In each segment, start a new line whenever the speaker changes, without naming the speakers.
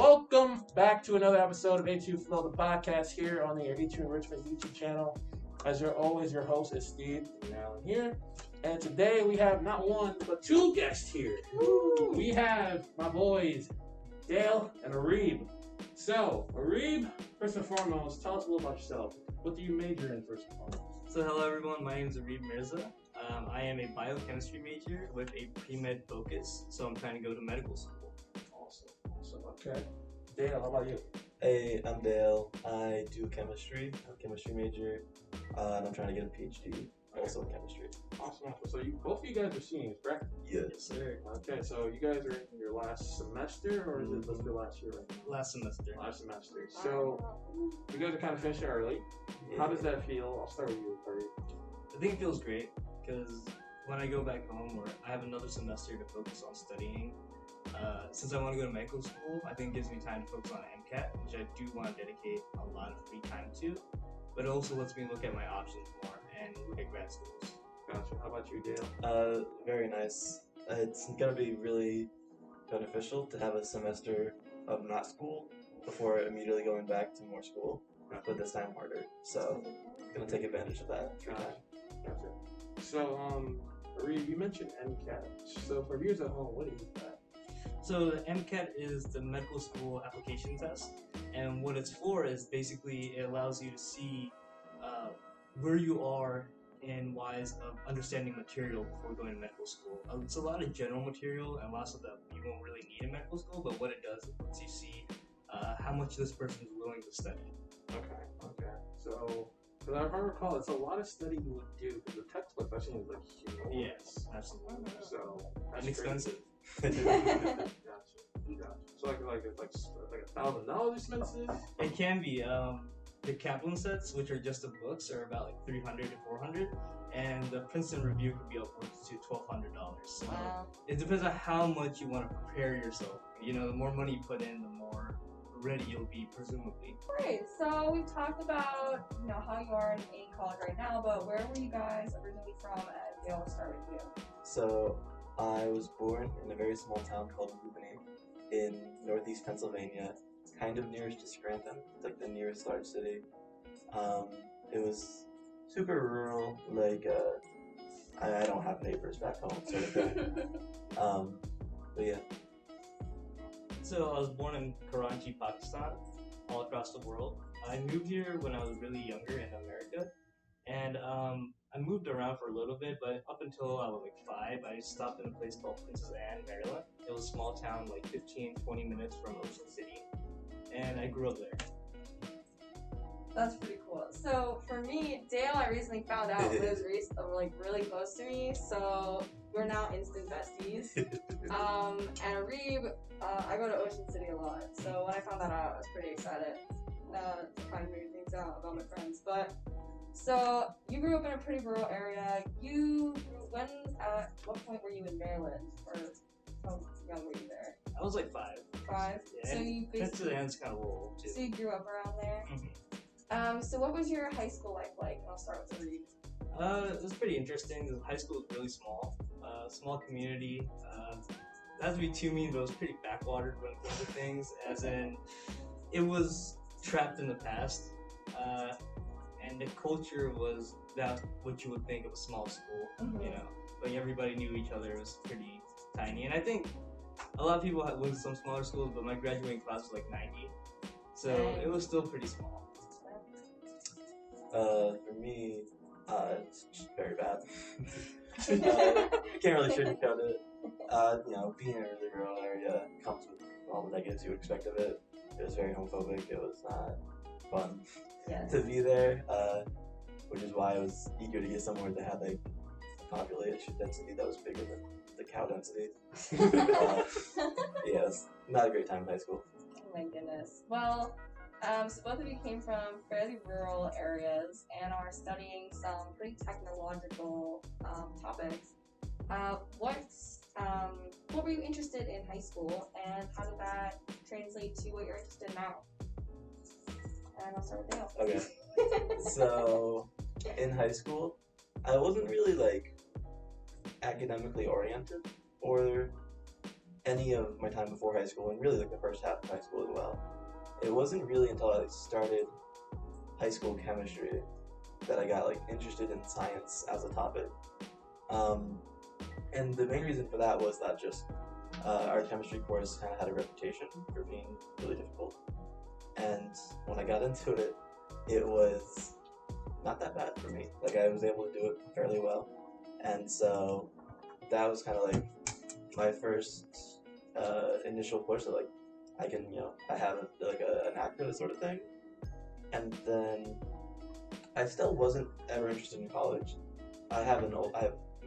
Welcome back to another episode of A2 Flow, the podcast here on the A2 Enrichment YouTube channel. As always, your host is Steve and Marilyn here. And today we have not one, but two guests here. Woo! We have my boys, Gayle and Areeb. So, Areeb, first and foremost, tell us a little about yourself. What do you major in first and foremost?
So hello everyone, my name is Areeb Mirza. I am a biochemistry major with a pre-med focus, so I'm trying to go to medical school.
Awesome. Okay. Gayle, how about you?
Hey, I'm Gayle. I do chemistry. I'm a chemistry major, and I'm trying to get a PhD, also in chemistry.
Awesome. So both of you guys are seniors, correct?
Yes.
Yes, sir.
Okay, so you guys are in your last semester, or is it your last year right now?
Last semester.
Last semester. So you guys are kind of finishing early.
Yeah.
How does that feel? I'll start with you, Areeb.
I think it feels great because when I go back home, or I have another semester to focus on studying. Since I want to go to medical school, I think it gives me time to focus on MCAT, which I do want to dedicate a lot of free time to. But it also lets me look at my options more and look at grad schools.
Gotcha. How about you, Gayle?
Very nice. It's gonna be really beneficial to have a semester of not school before immediately going back to more school, but this time harder. So, gonna take advantage of that free time.
Gotcha. So, Areeb, you mentioned MCAT. So, for viewers at home, what is that?
So the MCAT is the medical school application test, and what it's for is basically it allows you to see where you are in wise of understanding material before going to medical school. It's a lot of general material and lots of that you won't really need in medical school, but what it does is it lets you see how much this person is willing to study.
Okay. So, because I recall, it's a lot of study you would do, because the textbook, I think, is like huge.
Yes, absolutely.
So, that's
And expensive.
Gotcha. So like $1,000 expensive?
It can be. The Kaplan sets, which are just the books, are about like $300 to $400, and the Princeton Review could be upwards to $1,200. So it depends on how much you want to prepare yourself. You know, the more money you put in, the more ready you'll be, presumably.
Great. So we've talked about how you are in college right now, but where were you guys originally from? And Gayle, we'll start with you.
So, I was born in a very small town called Lubbock in northeast Pennsylvania, kind of nearest to Scranton. It's like the nearest large city. It was super rural, like I don't have neighbors back home, sort of thing. But yeah.
So I was born in Karachi, Pakistan, all across the world. I moved here when I was really younger in America, and I moved around for a little bit, but up until I was like 5, I stopped in a place called Princess Anne, Maryland. It was a small town, like 15-20 minutes from Ocean City, and I grew up there.
That's pretty cool. So for me, Gayle, I recently found out lives really close to me, so we're now instant besties. And Areeb, I go to Ocean City a lot, so when I found that out, I was pretty excited to find new things out about my friends. But so you grew up in a pretty rural area. At what point were you in Maryland, or how young were you there?
I was like 5.
5.
Yeah,
So you
Princess
basically
Anne's kind of rural too.
so you grew up around there.
Mm-hmm.
So what was your high school life like? And I'll start with Areeb.
It was pretty interesting. The high school was really small, small community. Not to be too mean, but it was pretty backwatered when it comes to things, as in it was trapped in the past, and the culture was that what you would think of a small school, you know. Like everybody knew each other. It was pretty tiny, and I think a lot of people went to some smaller schools, but my graduating class was like 90, so it was still pretty small.
For me, it's just very bad. Can't really sugarcoat it. Being in a really rural area comes with all the negatives you would expect of it. It was very homophobic. It was not fun to be there, which is why I was eager to get somewhere that had like population density that was bigger than the cow density. Yeah, it's not a great time in high school.
Oh my goodness. Well, so both of you came from fairly rural areas and are studying some pretty technological topics. What were you interested in high school, and how did that translate to what you're interested in now? And I'll start with Gayle.
Okay. So, in high school, I wasn't really like academically oriented or any of my time before high school, and really like the first half of high school as well, it wasn't really until I started high school chemistry that I got like interested in science as a topic. And the main reason for that was that just our chemistry course kind of had a reputation for being really difficult. And when I got into it, it was not that bad for me. Like I was able to do it fairly well. And so that was kind of like my first initial push that like I can, I have like an knack for this sort of thing. And then I still wasn't ever interested in college. I have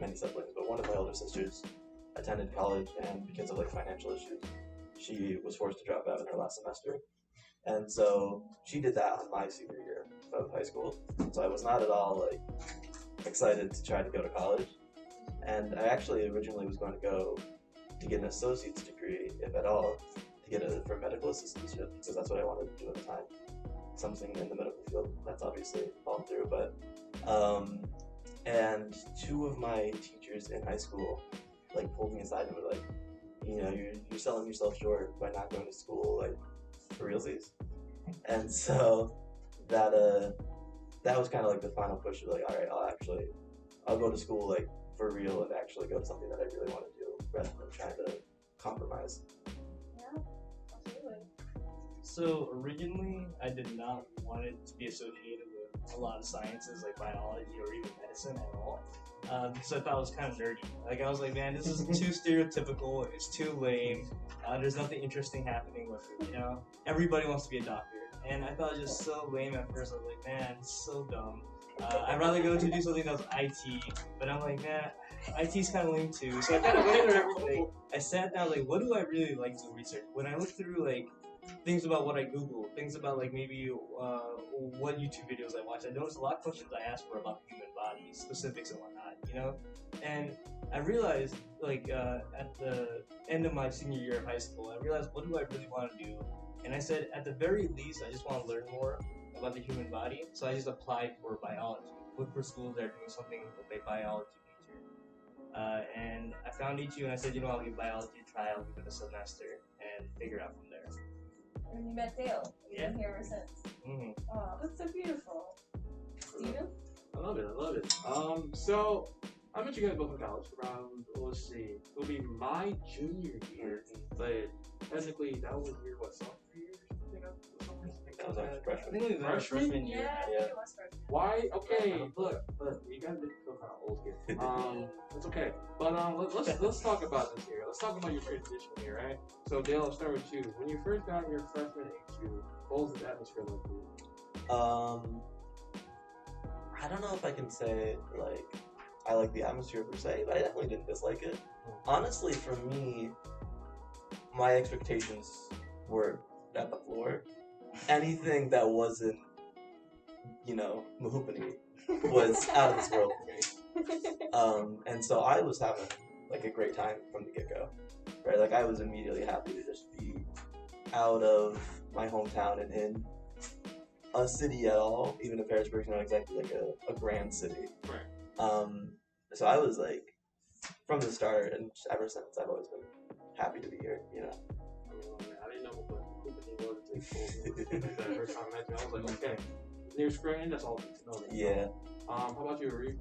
many siblings, but one of my older sisters attended college, and because of like financial issues, she was forced to drop out in her last semester. And so she did that on my senior year of high school. So I was not at all like excited to try to go to college. And I actually originally was going to go to get an associate's degree, if at all, to get for medical assistantship, because that's what I wanted to do at the time. Something in the medical field that's obviously fallen through, but and two of my teachers in high school like pulled me aside and were like, you're selling yourself short by not going to school, like for realsies. And so that was kind of like the final push of like, all right, I'll go to school like for real and actually go to something that I really want to do rather than trying to compromise.
Yeah, absolutely.
So originally, I did not want it to be associated with a lot of sciences like biology or even medicine at all, because I thought it was kind of nerdy. Like I was like, man, this is too stereotypical. It's too lame. There's nothing interesting happening with it. Everybody wants to be a doctor, and I thought it was just so lame at first. I was like, man, it's so dumb. I'd rather go to do something that was IT, but I'm like, man, IT's kind of lame too. So I kind of went through everything. I sat down, like, what do I really like to research? When I looked through, like, things about what I Googled, things about, like, maybe what YouTube videos I watched, I noticed a lot of questions I asked were about the human body, specifics and whatnot, And I realized, like, at the end of my senior year of high school, I realized, what do I really want to do? And I said, at the very least, I just want to learn more about the human body, so I just applied for biology. Look for schools that are doing something with a biology major. And I found ETU and I said, I'll give biology a try, I'll give it a semester and figure it out from there.
And you met Dale. You've been here ever since.
Mm-hmm.
Oh, that's so beautiful. Steven?
I love it. So I met you guys both in college around, let's see, it'll be my junior year, but technically that was your sophomore year?
That was our freshman.
I think it was freshman year.
Yeah. It was freshman.
Why? Okay, look, you guys didn't feel kind of old here. It's okay. But let's talk about this here. Let's talk about your transition here, right? So Dale, I'll start with you. When you first got your freshman HU, what was the atmosphere like for you?
I don't know if I can say like I like the atmosphere per se, but I definitely didn't dislike it. Honestly, for me, my expectations were at the floor. Anything that wasn't, Mahupani was out of this world for me. And so I was having like a great time from the get-go, right? Like I was immediately happy to just be out of my hometown and in a city at all, even if Harrisburg's not exactly like a grand city.
Right.
So I was like, from the start and ever since, I've always been happy to be here,
I didn't know what Mahupani was until the first time I met you. I was like, okay, near Scranton, that's all I need to know.
Yeah.
How about you, Areeb?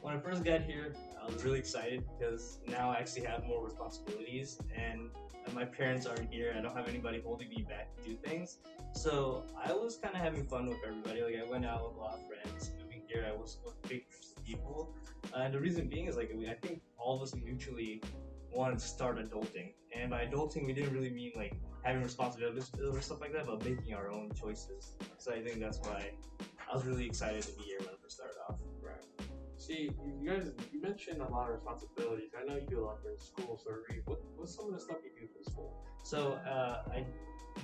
When I first got here, I was really excited because now I actually have more responsibilities and my parents aren't here. I don't have anybody holding me back to do things. So I was kind of having fun with everybody. Like I went out with a lot of friends. Moving here, I was with big groups of people. And the reason being is I think all of us mutually wanted to start adulting. And by adulting, we didn't really mean like having responsibilities or stuff like that, but making our own choices. So I think that's why I was really excited to be here when I first started off.
Right. See, you mentioned a lot of responsibilities. I know you do a lot for school, so Areeb, what's some of the stuff you do for the school?
So I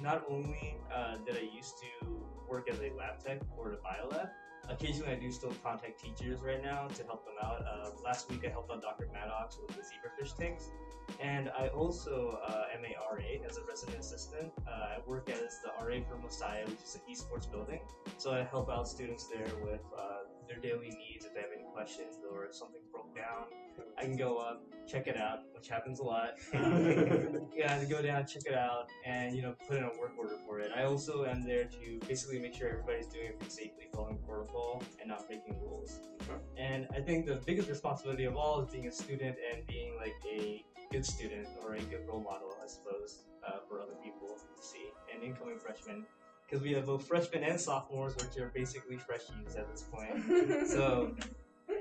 not only did I used to work as a lab tech for the biolab, occasionally I do still contact teachers right now to help them out. Last week I helped out Dr. Maddox with the zebrafish tanks. And I also am a RA as a resident assistant. I work as the RA for Messiah, which is an esports building. So I help out students there with their daily needs if they have any questions or if something broke down, I can go up, check it out, which happens a lot. Yeah, I go down, check it out, and put in a work order for it. I also am there to basically make sure everybody's doing everything safely, following protocol, and not breaking rules. And I think the biggest responsibility of all is being a student and being like a good student or a good role model, I suppose, for other people to see, and incoming freshmen. Because we have both freshmen and sophomores, which are basically freshies at this point. So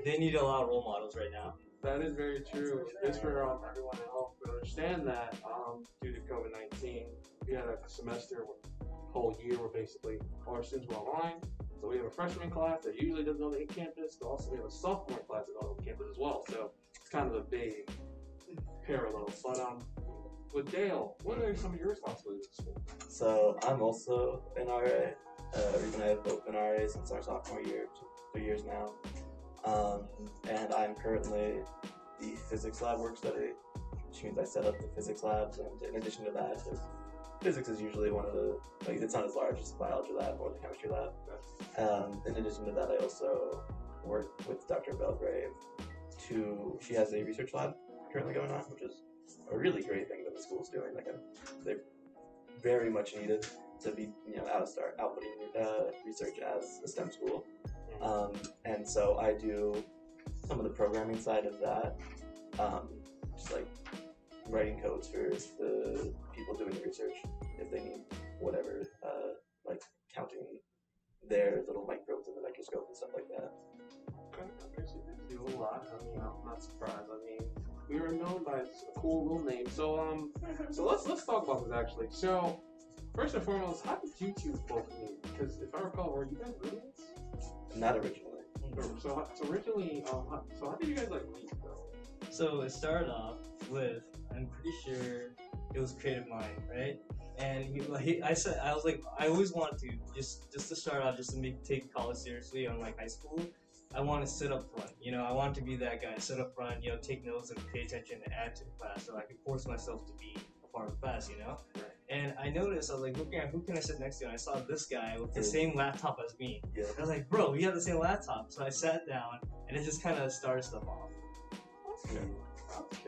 they need a lot of role models right now.
That is very true. Just for everyone at home to understand that, due to COVID-19, we had a semester, whole year where basically all our students were online. So we have a freshman class that usually doesn't go to campus, but also we have a sophomore class that goes to campus as well. So it's kind of a big parallel. But with Gayle, what are some of your responsibilities at school?
So I'm also an RA. Areeb and I have both been RAs since our sophomore year, 2 years now. And I'm currently the physics lab work study, which means I set up the physics labs. And in addition to that, physics is usually one of the, it's not as large as the biology lab or the chemistry lab. In addition to that, I also work with Dr. Belgrave she has a research lab currently going on, which is a really great thing that the school's doing. They're very much needed to be, outputting research as a STEM school. And so I do some of the programming side of that, just like writing codes for the people doing the research if they need whatever, like counting their little microbes in the microscope and stuff like that.
Okay, so you do a lot. I mean, I'm not surprised. I mean, we were known by a cool little name. So let's talk about this actually. So first and foremost, how did you two both meet? Because if I recall, were you guys roommates?
Not originally.
So originally, so how did you guys meet though?
So it started off with, I'm pretty sure it was Creative Mind, right? And I always wanted to just to start out, just to take college seriously, unlike high school. I want to sit up front, I want to be that guy, sit up front, take notes and pay attention and add to the class, so I can force myself to be a part of the class,
Right.
And I noticed, I was like looking at who can I sit next to, and I saw this guy with the same laptop as me.
Yeah.
I was like, bro, we have the same laptop. So I sat down, and it just kind of started stuff off.
Okay.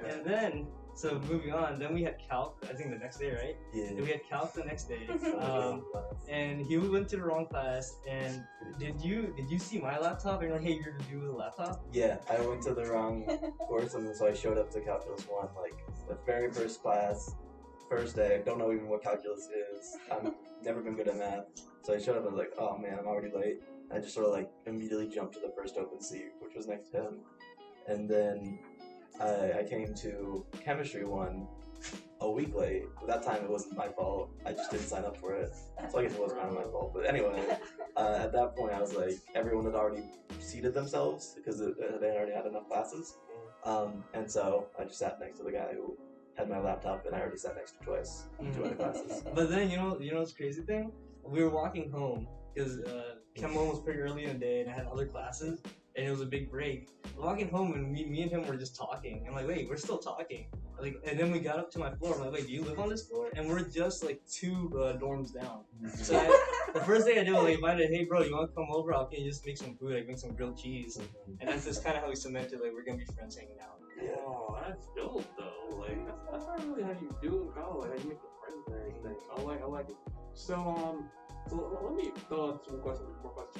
And then, so moving on, then we had calc, I think the next day, right?
Yeah.
And we had calc the next day. And he went to the wrong class, and did you see my laptop? And you're like, hey, you're gonna do the laptop?
Yeah, I went to the wrong course, and so I showed up to Calculus 1, the very first class, first day. I don't know even what calculus is. I've never been good at math. So I showed up and was like, oh man, I'm already late. I just sort of immediately jumped to the first open seat, which was next to him. And then I came to chemistry 1 a week late. That time it wasn't my fault. I just didn't sign up for it. So I guess it was kind of my fault. But anyway, at that point I was like, everyone had already seated themselves because they already had enough classes. And so I just sat next to the guy who had my laptop, and I already sat next to twice in 2 other classes.
But then, you know what's crazy thing? We were walking home, because Chem 1 was pretty early in the day, and I had other classes, and it was a big break. Walking home, and me and him were just talking. I'm like, wait, we're still talking. And then we got up to my floor. I'm like, wait, do you live on this floor? And we're just 2 dorms down. So the first thing I did was invited, hey bro, you want to come over? I'll just make some food. Make some grilled cheese. And that's just kind of how we cemented we're gonna be friends hanging out.
Yeah.
Oh, that's dope though. That's not really how you do in college. How you make the friends and everything. I like it. So let me throw out some more questions.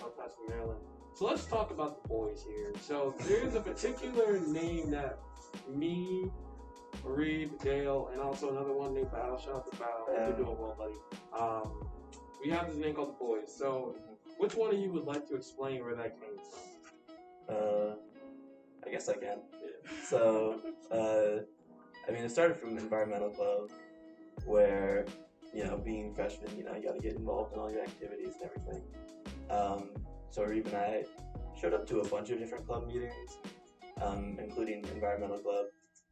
I'll pass to Marilyn. So let's talk about the boys here. So there's a particular name that me, Areeb, Gayle, and also another one named Bao. Shout out to Bao. You're doing well, buddy. We have this name called the boys. So which one of you would like to explain where that came from?
I guess I can. So, it started from environmental club, where, being freshmen, you gotta get involved in all your activities and everything. So Areeb and I showed up to a bunch of different club meetings, including environmental club,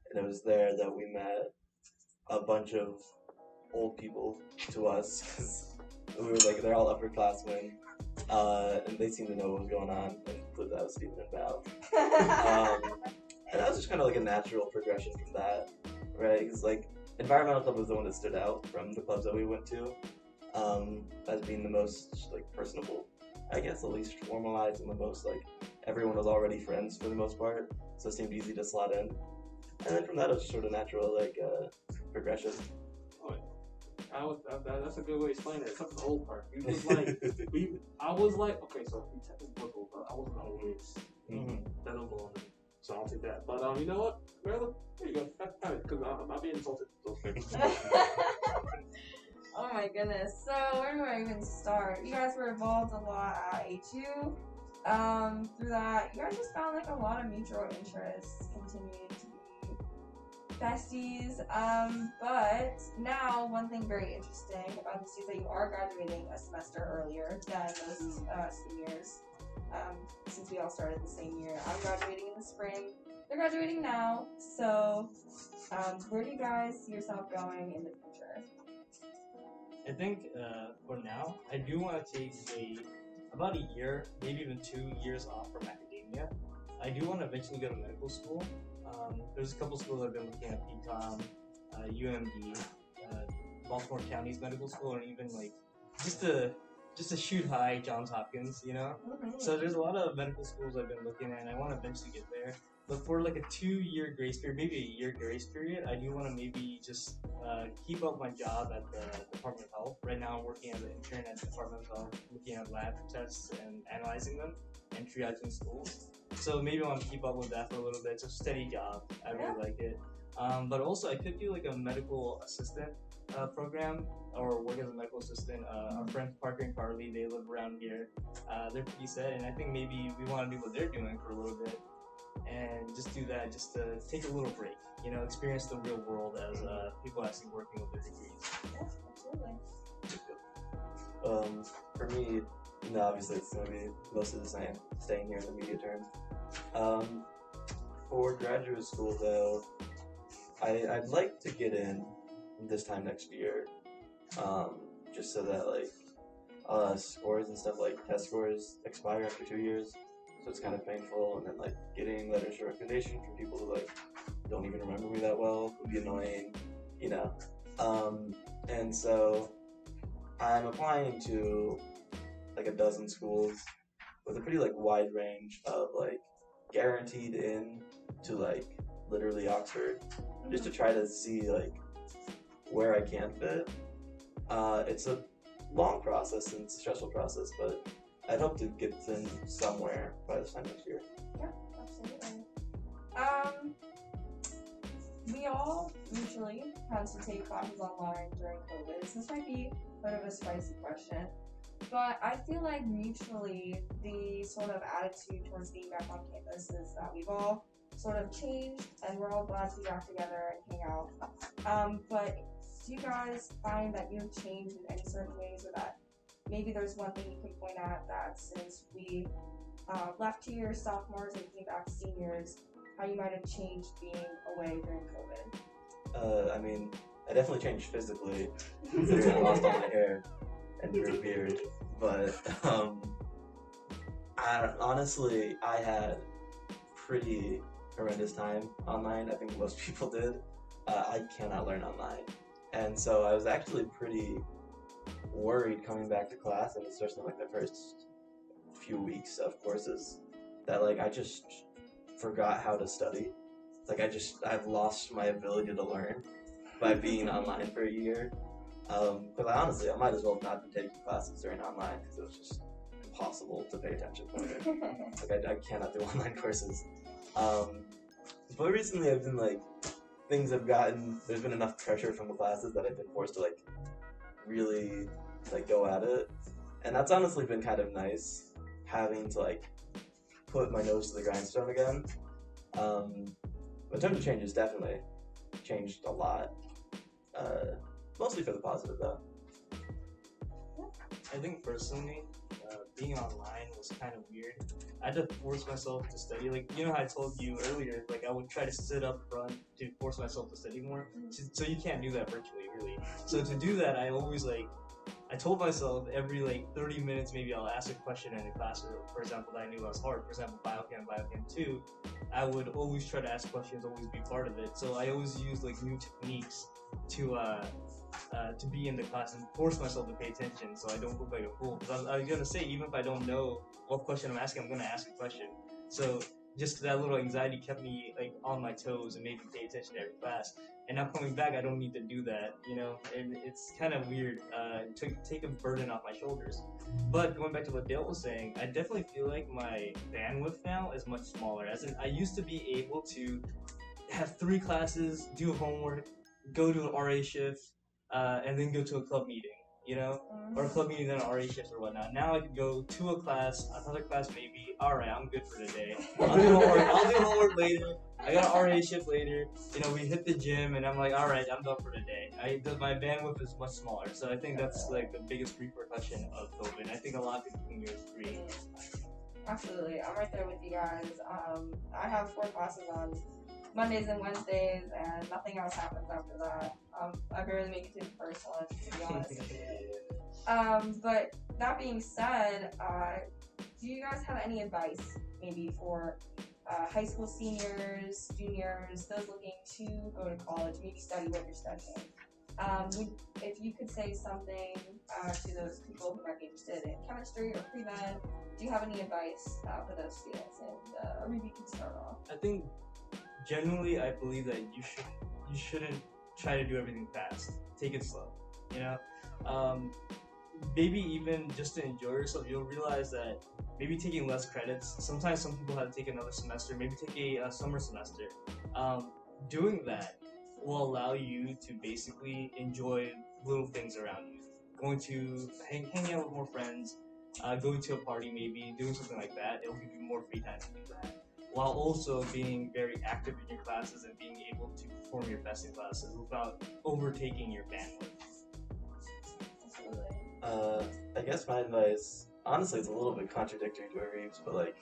and it was there that we met a bunch of old people to us, because we were they're all upperclassmen, and they seemed to know what was going on, and that was Stephen and Val. And that was just kind of a natural progression from that, right? Because environmental club was the one that stood out from the clubs that we went to, as being the most personable, I guess, the least formalized and the most, like, everyone was already friends for the most part, so it seemed easy to slot in. And then from that, it was sort of natural, like, progression.
That's a good way to explain it. Except for the old part. You was like, I was like, okay, so you technically was old, but I wasn't always. That don't belong to me. So I'll take that. But you know what, Marilyn? There you go. Have it, because I'm not being insulted.
Oh my goodness. So where do I even start? You guys were involved a lot at A2. Through that, you guys just found like a lot of mutual interests, continued to be besties. But now one thing very interesting about this is that you are graduating a semester earlier than most seniors. Since we all started the same year, I'm graduating in the spring. They're graduating now. So, where do you guys see yourself going in the future?
I think for now, I do want to take about a year, maybe even 2 years off from academia. I do want to eventually go to medical school. There's a couple schools I've been looking at: PCOM, UMD, Baltimore County's medical school, and even like just to shoot high, Johns Hopkins. You know. So there's a lot of medical schools I've been looking at, and I want to eventually get there. But for like a 2-year grace period, maybe a year grace period, I do want to maybe just keep up my job at the Department of Health. Right now I'm working as an intern at the Department of Health, looking at lab tests and analyzing them and triaging schools. So maybe I want to keep up with that for a little bit. It's a steady job. I really like it. But also I could do like a medical assistant program or work as a medical assistant. Our friends Parker and Carly, they live around here. They're pretty set, and I think maybe we want to do what they're doing for a little bit. And just do that, just to take a little break, you know, experience the real world as people actually working with their degrees.
Yeah, absolutely.
For me, obviously it's going to be mostly the same, staying here in the media term. For graduate school, though, I'd like to get in this time next year, just so that, like, scores and stuff, like test scores expire after 2 years. So it's kind of painful, and then like getting letters of recommendation from people who like don't even remember me that well would be annoying, you know. And so I'm applying to like a dozen schools with a pretty like wide range of like guaranteed in to like literally Oxford, just to try to see like where I can fit. It's a long process and it's a stressful process, but I'd hope to get in somewhere by this time next year.
Yeah, absolutely. We all usually had to take classes online during COVID, so this might be a bit of a spicy question, but I feel like mutually the sort of attitude towards being back on campus is that we've all sort of changed, and we're all glad to be back together and hang out. But do you guys find that you've changed in any certain ways, or that maybe there's one thing you can point at that since we left here sophomores and came back seniors, how you might have changed being away during COVID?
I mean, I definitely changed physically, considering I lost all my hair and grew a beard. But honestly, I had pretty horrendous time online. I think most people did. I cannot learn online. And so I was actually pretty worried coming back to class, and especially like the first few weeks of courses, that like I just forgot how to study. Like I've lost my ability to learn by being online for a year. But honestly, I might as well have not been taking classes during online, because it was just impossible to pay attention. Like I cannot do online courses. But recently I've been like, there's been enough pressure from the classes that I've been forced to like really like go at it, and that's honestly been kind of nice, having to like put my nose to the grindstone again. But in terms of changes, definitely changed a lot, mostly for the positive though.
I think personally, being online was kind of weird. I had to force myself to study. Like, you know how I told you earlier, like I would try to sit up front to force myself to study more. So you can't do that virtually, really. So to do that, I always I told myself every 30 minutes maybe I'll ask a question in a class, for example, that I knew was hard. For example, Biochem 2, I would always try to ask questions, always be part of it. So I always use new techniques to to be in the class and force myself to pay attention so I don't look like a fool. Because I was gonna say, even if I don't know what question I'm asking, I'm gonna ask a question. So just that little anxiety kept me like on my toes and made me pay attention to every class. And now coming back, I don't need to do that, and it's kind of weird to take a burden off my shoulders. But going back to what Dale was saying, I definitely feel like my bandwidth now is much smaller. As in, I used to be able to have 3 classes, do homework, go to an RA shift, and then go to a club meeting, or a club meeting then an RA shift or whatnot. Now I can go to a class, another class maybe. All right, I'm good for today. I'll do homework later. I got an RA shift later. We hit the gym, and I'm like, all right, I'm done for today. My bandwidth is much smaller, so I think that's like the biggest repercussion of COVID. I think a lot of people can agree.
Absolutely, I'm right there with you guys. I have 4 classes on Mondays and Wednesdays, and nothing else happens after that. I barely make it to the first one, to be honest with you. But that being said, do you guys have any advice, maybe for high school seniors, juniors, those looking to go to college, maybe study what you're studying? If you could say something to those people who might be interested in chemistry or pre-med, do you have any advice for those students? And Areeb, you can start off.
I think generally, I believe that you shouldn't try to do everything fast. Take it slow. Maybe even just to enjoy yourself, you'll realize that maybe taking less credits. Sometimes some people have to take another semester. Maybe take a summer semester. Doing that will allow you to basically enjoy little things around you. Going to hanging out with more friends, going to a party, maybe doing something like that. It'll give you more free time to do that, while also being very active in your classes and being able to perform your best in classes without overtaking your bandwidth.
I guess my advice, honestly, it's a little bit contradictory to Areeb's, but like,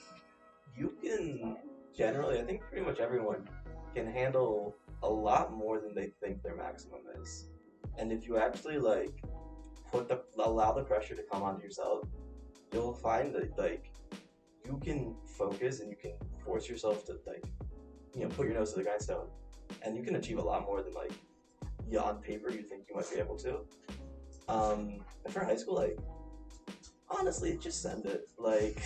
you can generally, I think pretty much everyone can handle a lot more than they think their maximum is. And if you actually like allow the pressure to come onto yourself, you'll find that like you can focus and you can force yourself to put your nose to the grindstone, and you can achieve a lot more than like on paper you think you might be able to. And for high school, like honestly, just send it. Like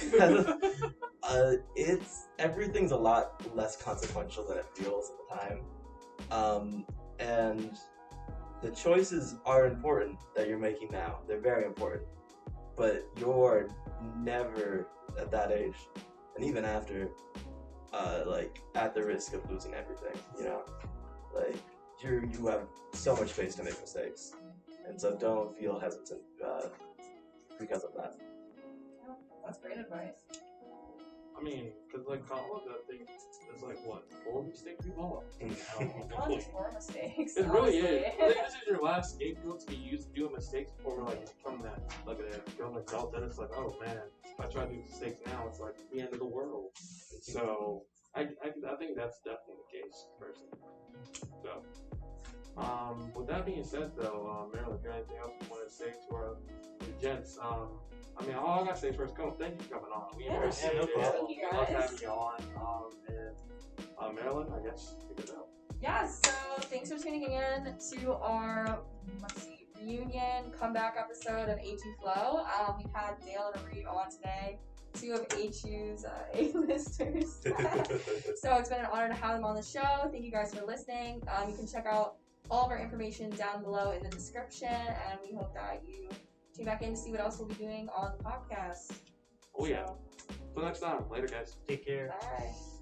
everything's a lot less consequential than it feels at the time. And the choices are important that you're making now. They're very important, but you're never at that age, and even after, like at the risk of losing everything. Like you have so much space to make mistakes, and so don't feel hesitant because of that.
Yeah, that's great advice.
I mean, because like college, I think there's like what 4 mistakes involved.
College is more mistakes.
It really is. I think this is your last scapegoat to be used doing mistakes before like become that like a young adult. Then it's like, oh man, if I try to do mistakes now, it's like the end of the world. So I think that's definitely the case, personally. So with that being said, though, Marilyn, is there anything else you want to say to our gents? I mean, all I gotta say first, thank you for coming on. We appreciate it.
Thank you
Love
guys.
having you on. And Marilyn, I guess take it out.
Yeah, so thanks for tuning in to our reunion comeback episode of A2 Flow. We've had Gayle and Areeb on today, 2 of A2's A-listers. So it's been an honor to have them on the show. Thank you guys for listening. You can check out all of our information down below in the description, and we hope that you tune back in to see what else we'll be doing on the podcast.
Oh yeah. Till next time. Later, guys.
Take care.
Bye.